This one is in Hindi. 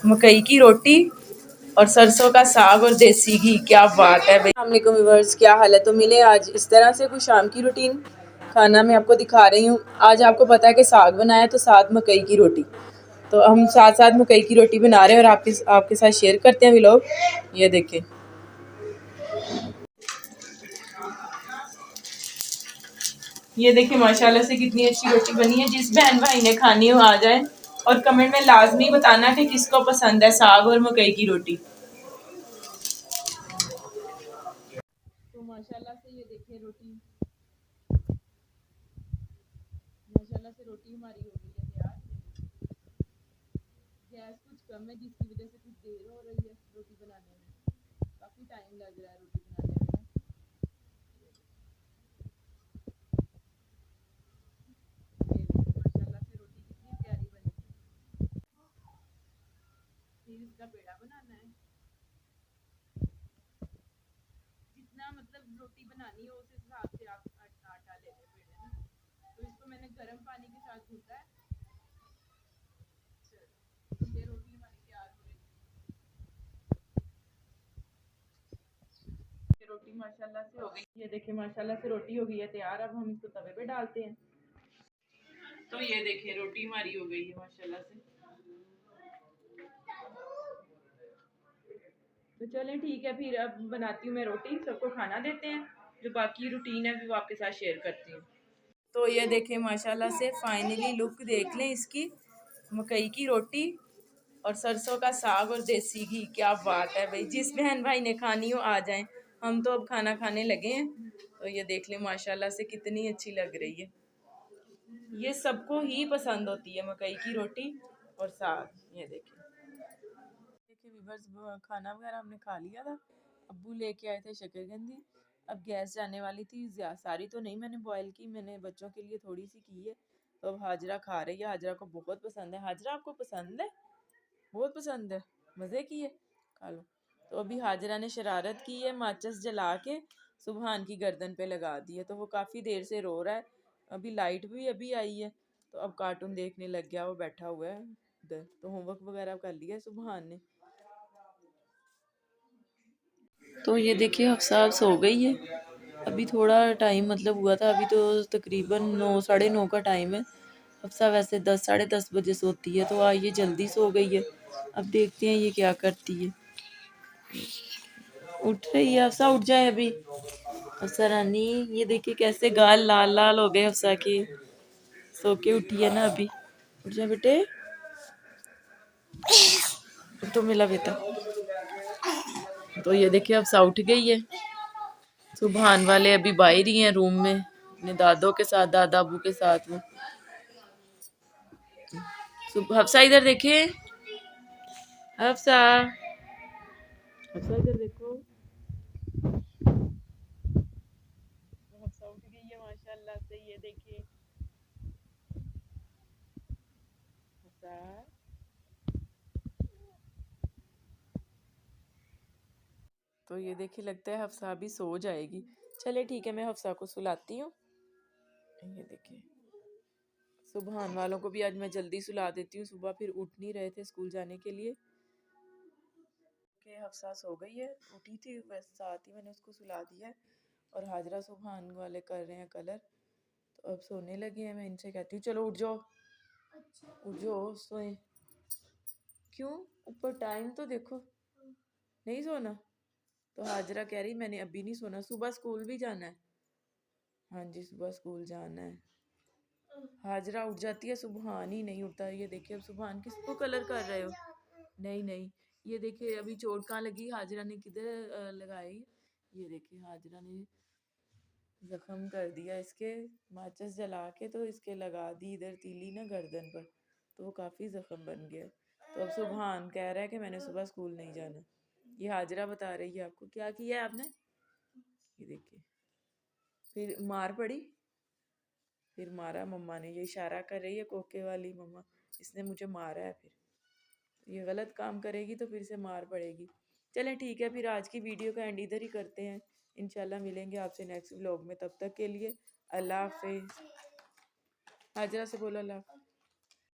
मकई की रोटी और सरसों का साग और देसी घी। क्या बात है भाई। अस्सलाम वालेकुम व्यूअर्स, क्या हाल है। तो मिले आज इस तरह से कुछ शाम की रूटीन खाना मैं आपको दिखा रही हूँ। आज आपको पता है कि साग बनाया तो साथ मकई की रोटी, तो हम साथ साथ मकई की रोटी बना रहे हैं और आपके साथ शेयर करते हैं व्लॉग। ये देखें, ये देखिए माशाल्लाह से कितनी अच्छी रोटी बनी है। जिस बहन भाई ने खानी हो आ जाए और कमेंट में लाजमी बताना कि किसको पसंद है साग और मकई की रोटी। तो माशाल्लाह से ये देखिए रोटी, माशाल्लाह से रोटी हमारी हो गई है तैयार। गैस कुछ कम है जिसकी वजह से कुछ देर हो रही है रोटी बनाने में, काफ़ी टाइम लग रहा है रोटी बनाने में। ये देखिए माशाल्लाह से रोटी कितनी प्यारी बनी है। फिर इसका पेड़ा बनाना है। जितना मतलब रोटी बनानी हो उस हिसाब से आप आटा ले लें पेड़े में। तो इसको मैंने गर्म पानी के साथ गूंथा है। ये रोटी हमारी तैयार हो रही है। रोटी माशाल्लाह से हो गई। ये देखिए माशाल्लाह से रोटी हो गई है तैयार। अब हम इसको तवे पे डालते हैं। तो ये देखिए रोटी हमारी हो गई है माशाल्लाह से। तो चलें ठीक है, फिर अब बनाती हूँ मैं रोटी, सबको खाना देते हैं। जो बाकी रूटीन है वो आपके साथ शेयर करती हूँ। तो ये देखें माशाल्लाह से फाइनली लुक देख लें इसकी, मकई की रोटी और सरसों का साग और देसी घी। क्या बात है भाई। जिस बहन भाई ने खानी हो आ जाएं, हम तो अब खाना खाने लगे हैं। तो ये देख लें माशाल्लाह से कितनी अच्छी लग रही है। ये सबको ही पसंद होती है मकई की रोटी और साग। ये देखिए, देखिए वीवर्स, खाना वगैरह हमने खा लिया था। अब्बू लेके आए थे शकरकंदी। अब गैस जाने वाली थी, सारी तो नहीं मैंने बॉयल की, मैंने बच्चों के लिए थोड़ी सी की है। तो अब हाजरा खा रही है। हाजरा को बहुत पसंद है। हाजरा आपको पसंद है? बहुत पसंद है, मज़े की है, खा लो। तो अभी हाजरा ने शरारत की है, माचिस जला के सुबहान की गर्दन पे लगा दी है। तो वो काफ़ी देर से रो रहा है। अभी लाइट भी अभी आई है, तो अब कार्टून देखने लग गया। वो बैठा हुआ है उधर। तो होमवर्क वगैरह कर लिया है सुबहान ने। तो ये देखिए हफ्सा सो गई है। अभी थोड़ा टाइम मतलब हुआ था, अभी तो तकरीबन 9 साढ़े 9 का टाइम है। हफ्सा वैसे 10 साढ़े 10 बजे सोती है, तो आज ये जल्दी सो गई है। अब देखते हैं ये क्या करती है। उठ रही है हफ्सा, उठ जाए अभी। हफ्सा रानी, ये देखिए कैसे गाल लाल लाल हो गए हफ्सा के। सो के उठी है ना अभी। उठ जा बेटे, तो मिला बेटा। तो ये देखिए हफ्सा उठ गई है। सुबहान वाले अभी बाहर ही हैं रूम में अपने दादों के साथ, दादा अबू के साथ में। हफ्सा इधर देखे, हफ्सा, हफ्सा इधर देखो। तो हफ्सा उठ गई है माशाल्लाह से। ये देखिए हफ्सा। तो ये देखिए लगता है हफ्सा अभी सो जाएगी। चले ठीक है, मैं हफ्सा को सुलाती हूँ। ये देखिए सुबहान वालों को भी आज मैं जल्दी सुला देती हूँ। सुबह फिर उठ नहीं रहे थे स्कूल जाने के लिए। कि हफ्सा सो गई है, उठी थी बस साथ ही मैंने उसको सुला दिया है। और हाजरा सुबहान वाले कर रहे हैं कलर। तो अब सोने लगे हैं। मैं इनसे कहती हूँ चलो उठ जाओ, उठ जाओ सोए। क्यों, ऊपर टाइम तो देखो, नहीं सोना? तो हाजरा कह रही मैंने अभी नहीं सोना, सुबह स्कूल भी जाना है। हाँ जी सुबह स्कूल जाना है। हाजरा उठ जाती है, सुबहान ही नहीं उठता। ये देखिए अब सुबहान किसको कलर कर रहे हो? नहीं नहीं, ये देखिए अभी चोट कहाँ लगी, हाजरा ने किधर लगाई। ये देखिए हाजरा ने जख्म कर दिया इसके, माचिस जला के तो इसके लगा दी इधर तीली ना गर्दन पर। तो वो काफ़ी जख्म बन गया। तो अब सुबहान कह रहा है कि मैंने सुबह स्कूल नहीं जाना। ये हाजरा बता रही है आपको क्या किया है आपने। ये देखिए फिर मार पड़ी, फिर मारा मम्मा ने। ये इशारा कर रही है कोके वाली, मम्मा इसने मुझे मारा है। फिर ये गलत काम करेगी तो फिर से मार पड़ेगी। चलें ठीक है, फिर आज की वीडियो का एंड इधर ही करते हैं। इंशाल्लाह मिलेंगे आपसे नेक्स्ट व्लॉग में। तब तक के लिए अल्लाह हाफिज़। हाजरा से बोलो अल्लाह।